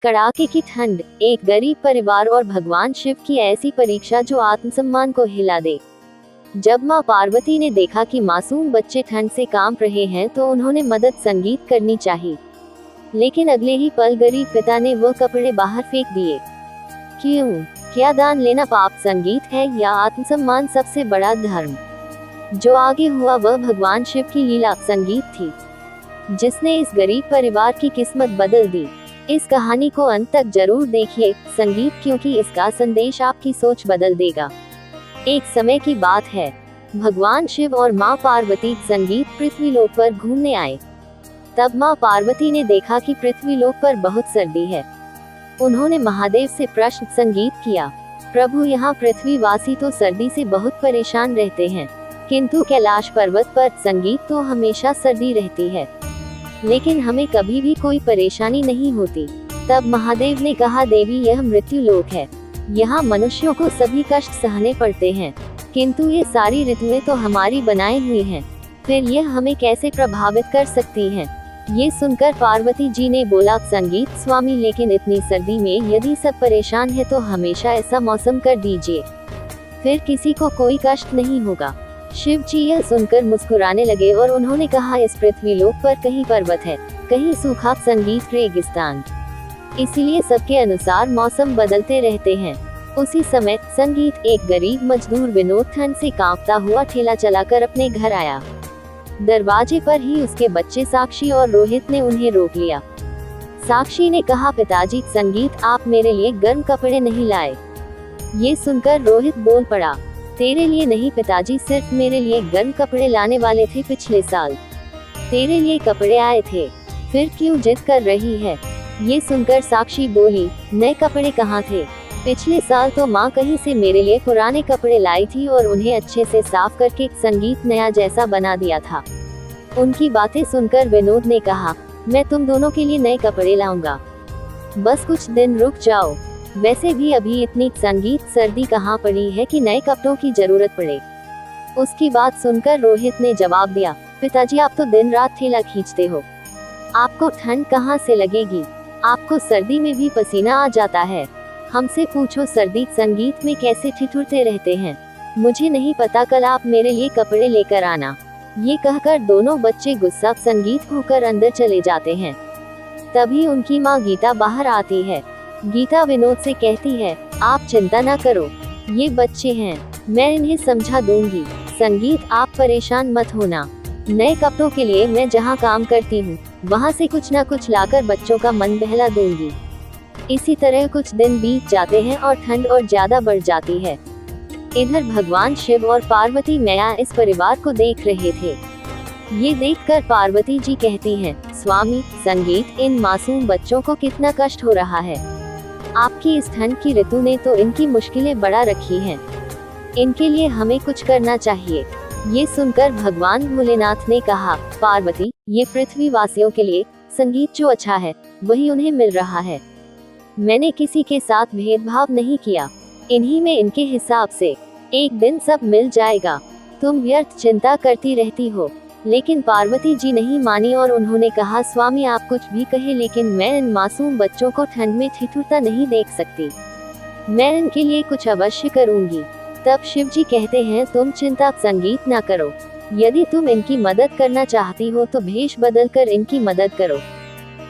कड़ाके की ठंड, एक गरीब परिवार और भगवान शिव की ऐसी परीक्षा जो आत्मसम्मान को हिला दे। जब माँ पार्वती ने देखा कि मासूम बच्चे ठंड से कांप रहे हैं तो उन्होंने मदद संगीत करनी चाहिए। लेकिन अगले ही पल गरीब पिता ने वो कपड़े बाहर फेंक दिए। क्यों? क्या दान लेना पाप संगीत है या आत्मसम्मान सबसे बड़ा धर्म? जो आगे हुआ वह भगवान शिव की लीला संगीत थी, जिसने इस गरीब परिवार की किस्मत बदल दी। इस कहानी को अंत तक जरूर देखिए संगीत, क्योंकि इसका संदेश आपकी सोच बदल देगा। एक समय की बात है, भगवान शिव और माँ पार्वती संगीत पृथ्वीलोक पर घूमने आए। तब माँ पार्वती ने देखा कि पृथ्वीलोक पर बहुत सर्दी है। उन्होंने महादेव से प्रश्न संगीत किया, प्रभु यहाँ पृथ्वीवासी तो सर्दी से बहुत परेशान रहते हैं, किंतु कैलाश पर्वत पर संगीत तो हमेशा सर्दी रहती है, लेकिन हमें कभी भी कोई परेशानी नहीं होती। तब महादेव ने कहा, देवी यह मृत्यु लोक है, यहाँ मनुष्यों को सभी कष्ट सहने पड़ते हैं, किंतु ये सारी ऋतुएं तो हमारी बनाई हुई हैं, फिर यह हमें कैसे प्रभावित कर सकती हैं? ये सुनकर पार्वती जी ने बोला, संगीत स्वामी लेकिन इतनी सर्दी में यदि सब परेशान है तो हमेशा ऐसा मौसम कर दीजिए, फिर किसी को कोई कष्ट नहीं होगा। शिव जी यह सुनकर मुस्कुराने लगे और उन्होंने कहा, इस पृथ्वीलोक पर कहीं पर्वत है, कहीं सूखा संगीत रेगिस्तान, इसीलिए सबके अनुसार मौसम बदलते रहते हैं। उसी समय संगीत एक गरीब मजदूर विनोद ठंड से कांपता हुआ ठेला चलाकर अपने घर आया। दरवाजे पर ही उसके बच्चे साक्षी और रोहित ने उन्हें रोक लिया। साक्षी ने कहा, पिताजी संगीत आप मेरे लिए गर्म कपड़े नहीं लाए? ये सुनकर रोहित बोल पड़ा, तेरे लिए नहीं पिताजी, सिर्फ मेरे लिए गर्म कपड़े लाने वाले थे पिछले साल, तेरे लिए कपड़े आए थे, फिर क्यों जिद कर रही है? ये सुनकर साक्षी बोली, नए कपड़े कहाँ थे? पिछले साल तो माँ कहीं से मेरे लिए पुराने कपड़े लाई थी और उन्हें अच्छे से साफ करके संगीत नया जैसा बना दिया था। उनकी बातें सुनकर विनोद ने कहा, मैं तुम दोनों के लिए नए कपड़े लाऊंगा, बस कुछ दिन रुक जाओ, वैसे भी अभी इतनी संगीत सर्दी कहाँ पड़ी है कि नए कपड़ों की जरूरत पड़े। उसकी बात सुनकर रोहित ने जवाब दिया, पिताजी आप तो दिन रात ठेला खींचते हो, आपको ठंड कहाँ से लगेगी? आपको सर्दी में भी पसीना आ जाता है, हमसे पूछो सर्दी संगीत में कैसे ठिठुरते रहते हैं। मुझे नहीं पता, कल आप मेरे लिए कपड़े लेकर आना। ये कहकर दोनों बच्चे गुस्सा संगीत होकर अंदर चले जाते हैं। तभी उनकी माँ गीता बाहर आती है। गीता विनोद से कहती है, आप चिंता ना करो, ये बच्चे हैं, मैं इन्हें समझा दूंगी। संगीत आप परेशान मत होना, नए कपड़ों के लिए मैं जहाँ काम करती हूँ वहाँ से कुछ ना कुछ लाकर बच्चों का मन बहला दूंगी। इसी तरह कुछ दिन बीत जाते हैं और ठंड और ज्यादा बढ़ जाती है। इधर भगवान शिव और पार्वती मैया इस परिवार को देख रहे थे। ये देखकर पार्वती जी कहती हैं, स्वामी संगीत इन मासूम बच्चों को कितना कष्ट हो रहा है, आपकी इस ठंड की ऋतु ने तो इनकी मुश्किलें बढ़ा रखी हैं, इनके लिए हमें कुछ करना चाहिए। ये सुनकर भगवान भोलेनाथ ने कहा, पार्वती ये पृथ्वी वासियों के लिए संगीत जो अच्छा है वही उन्हें मिल रहा है, मैंने किसी के साथ भेदभाव नहीं किया, इन्हीं में इनके हिसाब से एक दिन सब मिल जाएगा, तुम व्यर्थ चिंता करती रहती हो। लेकिन पार्वती जी नहीं मानी और उन्होंने कहा, स्वामी आप कुछ भी कहे लेकिन मैं इन मासूम बच्चों को ठंड में ठिठुरता नहीं देख सकती, मैं इनके लिए कुछ अवश्य करूंगी। तब शिव जी कहते हैं, तुम चिंता संगीत ना करो, यदि तुम इनकी मदद करना चाहती हो तो भेष बदल कर इनकी मदद करो,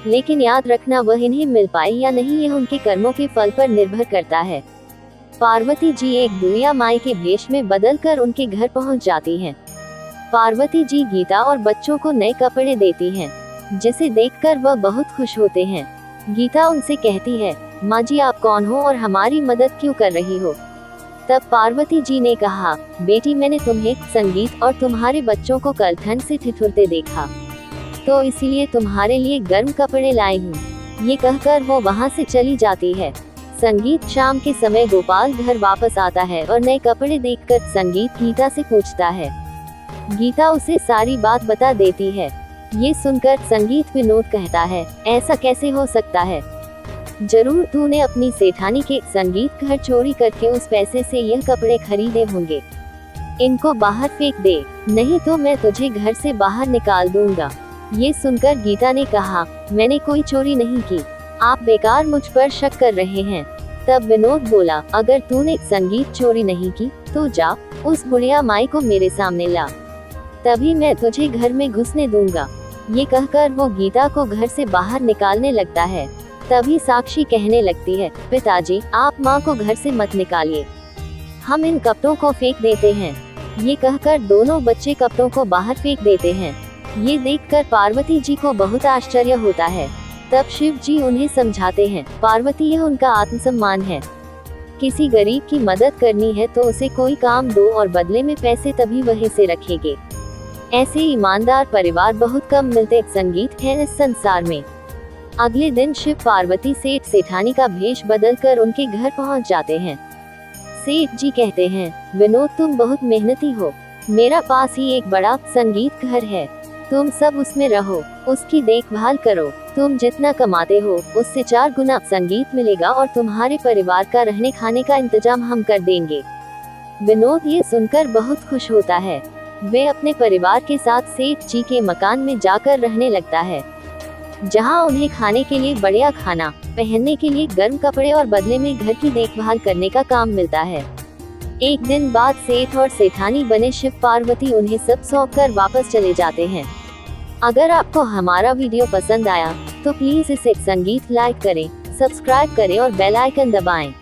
लेकिन याद रखना वह इन्हें मिल पाए या नहीं यह उनके कर्मों के फल पर निर्भर करता है। पार्वती जी एक बुढ़िया माई के भेष में बदलकर उनके घर पहुंच जाती हैं। पार्वती जी गीता और बच्चों को नए कपड़े देती हैं, जिसे देखकर वह बहुत खुश होते हैं। गीता उनसे कहती है, माँ जी आप कौन हो और हमारी मदद क्यों कर रही हो? तब पार्वती जी ने कहा, बेटी मैंने तुम्हें संगीत और तुम्हारे बच्चों को कल ठंड से ठिठुरते देखा, तो इसीलिए तुम्हारे लिए गर्म कपड़े लाई हूँ। ये कहकर वो वहाँ से चली जाती है। संगीत शाम के समय गोपाल घर वापस आता है और नए कपड़े देखकर संगीत गीता से पूछता है। गीता उसे सारी बात बता देती है। ये सुनकर संगीत विनोद कहता है, ऐसा कैसे हो सकता है, जरूर तूने अपनी सेठानी के संगीत घर चोरी करके उस पैसे से यह कपड़े खरीदे होंगे, इनको बाहर फेंक दे, नहीं तो मैं तुझे घर से बाहर निकाल दूंगा। ये सुनकर गीता ने कहा, मैंने कोई चोरी नहीं की, आप बेकार मुझ पर शक कर रहे हैं। तब विनोद बोला, अगर तूने संगीत चोरी नहीं की तो जा उस बुढ़िया माई को मेरे सामने ला, तभी मैं तुझे घर में घुसने दूंगा। ये कहकर वो गीता को घर से बाहर निकालने लगता है। तभी साक्षी कहने लगती है, पिताजी आप माँ को घर से मत निकालिए, हम इन कपड़ों को फेंक देते हैं। ये कहकर दोनों बच्चे कपड़ों को बाहर फेंक देते हैं। ये देखकर पार्वती जी को बहुत आश्चर्य होता है। तब शिव जी उन्हें समझाते हैं, पार्वती यह उनका आत्मसम्मान है, किसी गरीब की मदद करनी है तो उसे कोई काम दो और बदले में पैसे तभी वह इसे रखेंगे। ऐसे ईमानदार परिवार बहुत कम मिलते संगीत है इस संसार में। अगले दिन शिव पार्वती सेठ सेठानी का भेष बदलकर उनके घर पहुंच जाते हैं। सेठ जी कहते हैं, विनोद तुम बहुत मेहनती हो, मेरा पास ही एक बड़ा संगीत घर है, तुम सब उसमें रहो, उसकी देखभाल करो, तुम जितना कमाते हो उससे 4 गुना संगीत मिलेगा और तुम्हारे परिवार का रहने खाने का इंतजाम हम कर देंगे। विनोद ये सुनकर बहुत खुश होता है। वे अपने परिवार के साथ सेठ जी के मकान में जाकर रहने लगता है, जहां उन्हें खाने के लिए बढ़िया खाना, पहनने के लिए गर्म कपड़े और बदले में घर की देखभाल करने का काम मिलता है। एक दिन बाद सेठ और सेठानी बने शिव पार्वती उन्हें सब सौंप कर वापस चले जाते हैं। अगर आपको हमारा वीडियो पसंद आया तो प्लीज इसे संगीत लाइक करें, सब्सक्राइब करें और बेल आइकन दबाएं।